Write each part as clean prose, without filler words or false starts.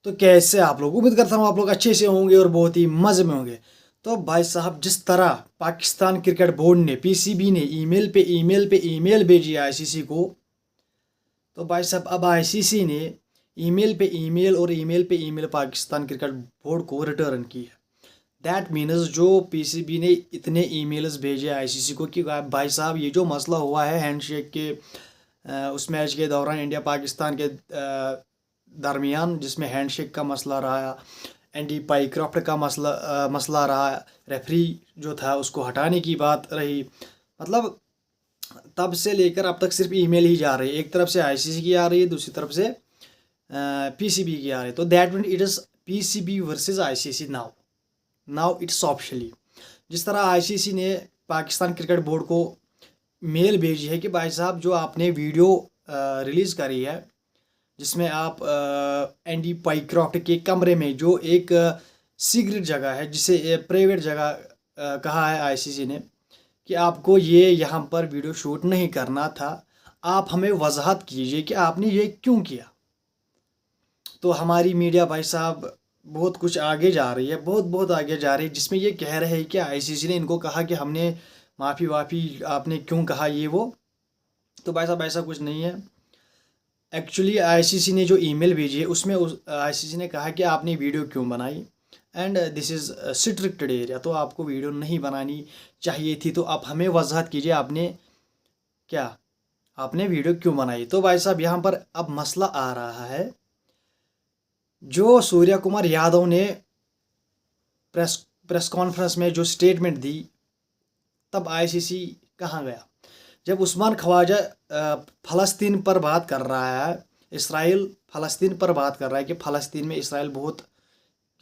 तो कैसे आप लोग, उम्मीद करता हूँ आप लोग अच्छे से होंगे और बहुत ही मज़े में होंगे। तो भाई साहब, जिस तरह पाकिस्तान क्रिकेट बोर्ड ने, पीसीबी ने ईमेल भेजी आईसीसी को, तो भाई साहब अब आईसीसी ने ईमेल पे ईमेल पाकिस्तान क्रिकेट बोर्ड को रिटर्न की है। दैट मीन्स जो पीसीबी ने इतने ईमेल्स भेजे आईसीसी को कि भाई साहब ये जो मसला हुआ है हैंडशेक के उस मैच के दौरान इंडिया पाकिस्तान के दरमियान, जिसमें हैंडशेक का मसला रहा, एंडी पाइक्रॉफ्ट का मसला रहा, रेफरी जो था उसको हटाने की बात रही, मतलब तब से लेकर अब तक सिर्फ ईमेल ही जा रही है। एक तरफ से आईसीसी की आ रही है, दूसरी तरफ से पीसीबी की आ रही है। तो that mean it is PCB versus ICC now it's officially. जिस तरह आईसीसी ने पाकिस्तान क्रिकेट बोर्ड को मेल भेजी है कि भाई साहब जो आपने वीडियो रिलीज़ करी है, जिसमें आप एंडी पाइक्रॉफ्ट के कमरे में, जो एक सीक्रेट जगह है, जिसे प्राइवेट जगह कहा है आईसीसी ने कि आपको ये यहाँ पर वीडियो शूट नहीं करना था, आप हमें वजाहत कीजिए कि आपने ये क्यों किया। तो हमारी मीडिया भाई साहब बहुत कुछ आगे जा रही है, बहुत आगे जा रही है, जिसमें ये कह रहे हैं कि आईसीसी ने इनको कहा कि हमने माफ़ी आपने क्यों कहा ये वो। तो भाई साहब ऐसा कुछ नहीं है। एक्चुअली आईसीसी ने जो ईमेल भेजी है उसमें आईसीसी ने कहा कि आपने वीडियो क्यों बनाई, एंड दिस इज़ स्ट्रिक्टेड एरिया, तो आपको वीडियो नहीं बनानी चाहिए थी, तो आप हमें वजाहत कीजिए आपने वीडियो क्यों बनाई। तो भाई साहब यहाँ पर अब मसला आ रहा है, जो सूर्या कुमार यादव ने प्रेस कॉन्फ्रेंस में जो स्टेटमेंट दी, तब आईसीसी कहाँ गया। जब उस्मान ख्वाजा फ़लस्तीन पर बात कर रहा है, इसराइल फ़लस्तीन पर बात कर रहा है कि फ़लस्तीन में इसराइल बहुत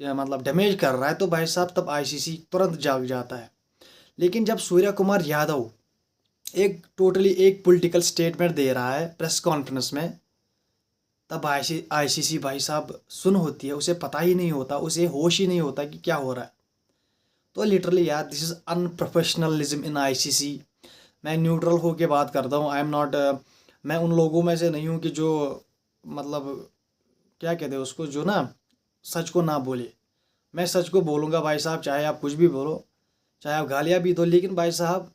मतलब डैमेज कर रहा है, तो भाई साहब तब आईसीसी तुरंत जाग जाता है। लेकिन जब सूर्या कुमार यादव एक पॉलिटिकल स्टेटमेंट दे रहा है प्रेस कॉन्फ्रेंस में, तब आईसीसी भाई साहब सुन होती है, उसे पता ही नहीं होता, उसे होश ही नहीं होता कि क्या हो रहा है। तो लिटरली यार, this is unprofessionalism in ICC. मैं न्यूट्रल होके बात करता हूँ, आई एम नॉट, मैं उन लोगों में से नहीं हूँ कि जो मतलब क्या कहते हैं उसको, जो ना सच को ना बोले। मैं सच को बोलूँगा भाई साहब, चाहे आप कुछ भी बोलो, चाहे आप गालियाँ भी दो, लेकिन भाई साहब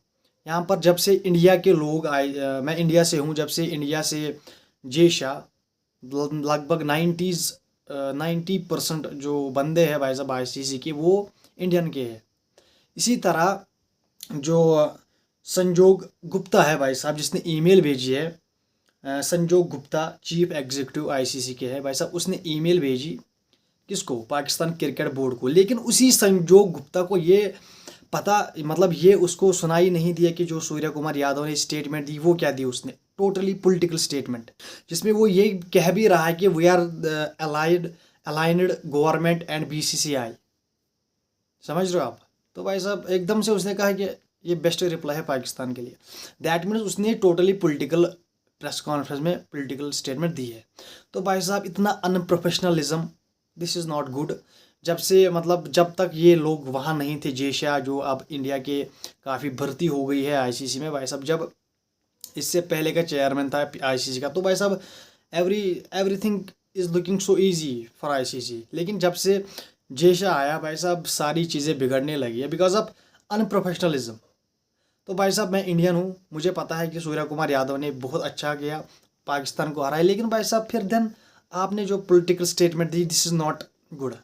यहाँ पर जब से इंडिया के लोग आए, मैं इंडिया से हूँ, जब से इंडिया से जे शाह, लगभग 90% जो बंदे हैं भाई साहब आईसीसी के, वो इंडियन के हैं। इसी तरह जो संजोग गुप्ता है भाई साहब, जिसने ईमेल भेजी है, संजोग गुप्ता चीफ एग्जीक्यूटिव आईसीसी के हैं भाई साहब, उसने ईमेल भेजी किसको, पाकिस्तान क्रिकेट बोर्ड को। लेकिन उसी संजोग गुप्ता को ये पता, मतलब ये उसको सुनाई नहीं दिया कि जो सूर्या कुमार यादव ने स्टेटमेंट दी वो क्या दी उसने, टोटली पॉलिटिकल स्टेटमेंट, जिसमें वो ये कह भी रहा है कि we are aligned government and BCCI. समझ रहे हो आप। तो भाई साहब एकदम से उसने कहा कि ये बेस्ट रिप्लाई है पाकिस्तान के लिए। दैट मीन्स उसने टोटली पॉलिटिकल प्रेस कॉन्फ्रेंस में पॉलिटिकल स्टेटमेंट दी है। तो भाई साहब इतना unprofessionalism, this is not good. जब से मतलब जब तक ये लोग वहाँ नहीं थे, जे शाह जो अब इंडिया के काफ़ी भर्ती हो गई है आईसीसी में भाई साहब, जब इससे पहले का चेयरमैन था आईसीसी का, तो भाई साहब everything is looking so easy for ICC. लेकिन जब से जे शाह आया भाई साहब, सारी चीज़ें बिगड़ने लगी है बिकॉज ऑफ अनप्रोफेशनलिज्म। तो भाई साहब मैं इंडियन हूँ, मुझे पता है कि सूर्या कुमार यादव ने बहुत अच्छा किया, पाकिस्तान को हराया, लेकिन भाई साहब फिर देन आपने जो political statement the, this is not good.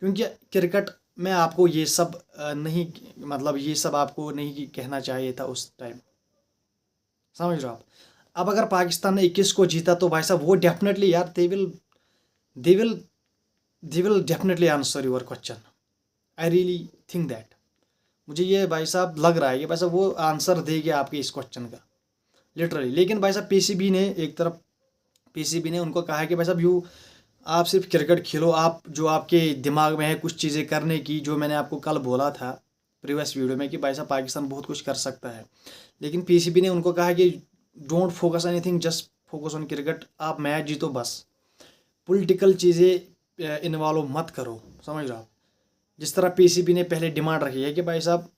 क्योंकि क्रिकेट में आपको ये सब नहीं, मतलब ये सब आपको नहीं कहना चाहिए था उस टाइम। समझ रहे हो आप। अब अगर पाकिस्तान ने 21 को जीता, तो भाई साहब वो डेफिनेटली यार they will definitely answer your question. I really think that, मुझे ये भाई साहब लग रहा है कि भाई साहब वो आंसर देंगे आपके इस क्वेश्चन का, लिटरली। लेकिन भाई साहब पीसीबी ने एक तरफ, पीसीबी ने उनको कहा है कि भाई साहब आप सिर्फ क्रिकेट खेलो, आप जो आपके दिमाग में है कुछ चीज़ें करने की, जो मैंने आपको कल बोला था प्रीवियस वीडियो में कि भाई साहब पाकिस्तान बहुत कुछ कर सकता है। लेकिन पीसीबी ने उनको कहा कि don't focus anything, just focus on cricket, आप मैच जीतो बस, पॉलिटिकल चीज़ें इन्वॉल्व मत करो। समझ रहे हो आप। जिस तरह पीसीबी ने पहले डिमांड रखी है कि भाई साहब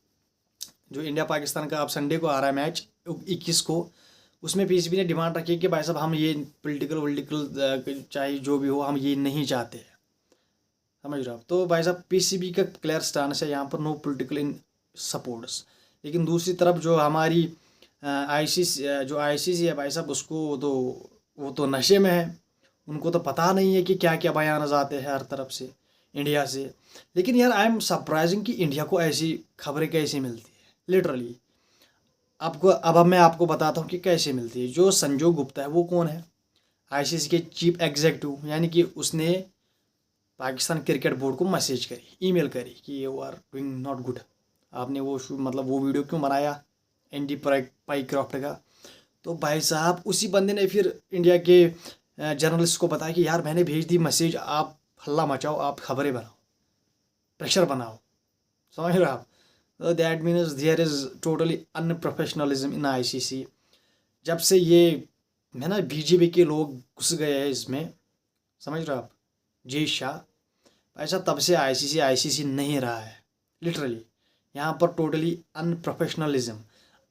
जो इंडिया पाकिस्तान का अब संडे को आ रहा है मैच 21 को, उसमें पीसीबी ने डिमांड रखी है कि भाई साहब हम ये पॉलिटिकल चाहे जो भी हो, हम ये नहीं चाहते हैं। समझ रहे हो आप। तो भाई साहब पीसीबी का क्लियर स्टांस है, यहाँ पर नो पॉलिटिकल इन सपोर्ट्स। लेकिन दूसरी तरफ जो हमारी आईसीसी है भाई साहब, उसको तो वो तो नशे में है, उनको तो पता नहीं है कि क्या क्या बयान आते हैं हर तरफ से इंडिया से। लेकिन यार आई एम सरप्राइजिंग कि इंडिया को ऐसी खबरें कैसे मिलती है लिटरली। अब मैं आपको बताता हूँ कि कैसे मिलती है। जो संजू गुप्ता है वो कौन है, आईसीसी के चीफ एग्जीक्यूटिव, यानी कि उसने पाकिस्तान क्रिकेट बोर्ड को मैसेज करी, ईमेल करी कि you are doing not good. आपने वो वीडियो क्यों बनाया एंडी पाइक्रॉफ्ट का। तो भाई साहब उसी बंदे ने फिर इंडिया के जर्नलिस्ट को बताया कि यार मैंने भेज दी मैसेज, आप हल्ला मचाओ, आप खबरें बनाओ, प्रेशर बनाओ, समझ रहे हो आप। तो that means there is totally unprofessionalism in ICC. जब से ये है ना बीजेपी के लोग घुस गए हैं इसमें, समझ रहे हो आप, जय शाह, ऐसा तब से आईसीसी नहीं रहा है लिटरली। यहाँ पर टोटली अनप्रोफेशनलिज्म।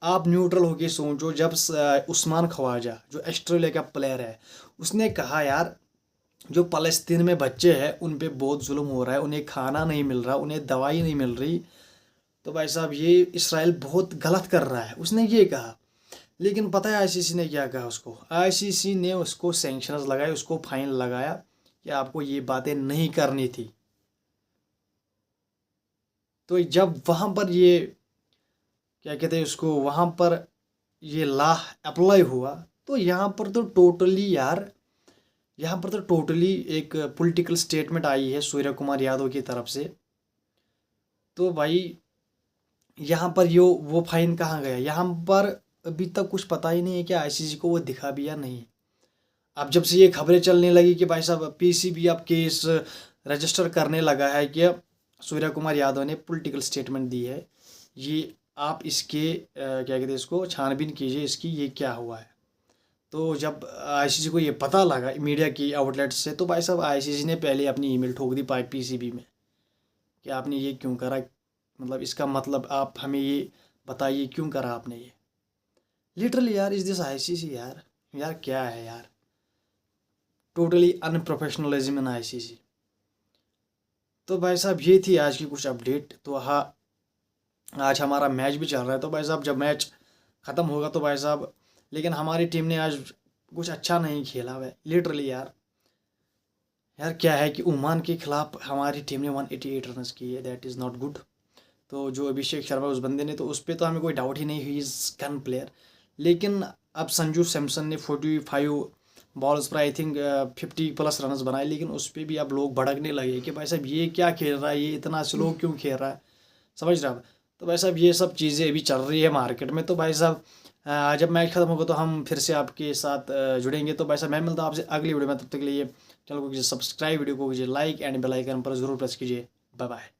आप न्यूट्रल होके सोचो। जब उस्मान ख्वाजा जो ऑस्ट्रेलिया का प्लेयर है, उसने कहा यार जो फ़लस्तीन में बच्चे हैं उन पे बहुत जुल्म हो रहा है, उन्हें खाना नहीं मिल रहा, उन्हें दवाई नहीं मिल रही, तो भाई साहब ये इसराइल बहुत गलत कर रहा है, उसने ये कहा। लेकिन पता है आईसीसी ने क्या कहा उसको, आईसीसी ने उसको सैंक्शंस लगाए, उसको फाइन लगाया कि आपको ये बातें नहीं करनी थी। तो जब वहाँ पर ये क्या कहते हैं उसको, वहाँ पर ये लॉ अप्लाई हुआ, तो यहाँ पर तो टोटली यार, यहाँ पर तो टोटली एक पॉलिटिकल स्टेटमेंट आई है सूर्य कुमार यादव की तरफ से। तो भाई यहाँ पर वो फाइन कहाँ गया, यहाँ पर अभी तक कुछ पता ही नहीं है कि आईसीसी को वो दिखा भी या नहीं। अब जब से ये खबरें चलने लगी कि भाई साहब पीसीबी अब केस रजिस्टर करने लगा है कि सूर्य कुमार यादव ने पॉलिटिकल स्टेटमेंट दी है, ये आप इसके क्या कहते हैं इसको छानबीन कीजिए, इसकी ये क्या हुआ है। तो जब आईसीसी को ये पता लगा मीडिया की आउटलेट से, तो भाई साहब आईसीसी ने पहले अपनी ईमेल ठोक दी पीसीबी में कि आपने ये क्यों करा, मतलब इसका मतलब आप हमें ये बताइए क्यों करा आपने ये। लिटरली यार इज दिस आईसीसी यार, यार क्या है यार, टोटली अनप्रोफेशनलिज्म इन आईसीसी। तो भाई साहब ये थी आज की कुछ अपडेट। तो हाँ, आज हमारा मैच भी चल रहा है, तो भाई साहब जब मैच ख़त्म होगा तो भाई साहब, लेकिन हमारी टीम ने आज कुछ अच्छा नहीं खेला है लिटरली यार। यार क्या है कि ओमान के खिलाफ हमारी टीम ने 188 रन किए, दैट इज़ नॉट गुड। तो जो अभिषेक शर्मा उस बंदे ने, तो उस पर तो हमें कोई डाउट ही नहीं, ही इज़ गन प्लेयर। लेकिन अब संजू सैमसन ने 45 बॉल्स पर आई थिंक 50+ रन बनाए, लेकिन उस पर भी अब लोग भड़कने लगे कि भाई साहब ये क्या खेल रहा है, ये इतना स्लो क्यों खेल रहा है, समझ रहा है। तो भाई साहब ये सब चीज़ें अभी चल रही है मार्केट में। तो भाई साहब जब मैच खत्म होगा तो हम फिर से आपके साथ जुड़ेंगे। तो भाई साहब मैं मिलता हूँ आपसे अगली वीडियो में, तब तक के लिए चैनल को कीजिए सब्सक्राइब, वीडियो को कीजिए लाइक एंड बेल आइकन पर ज़रूर प्रेस कीजिए। Bye bye.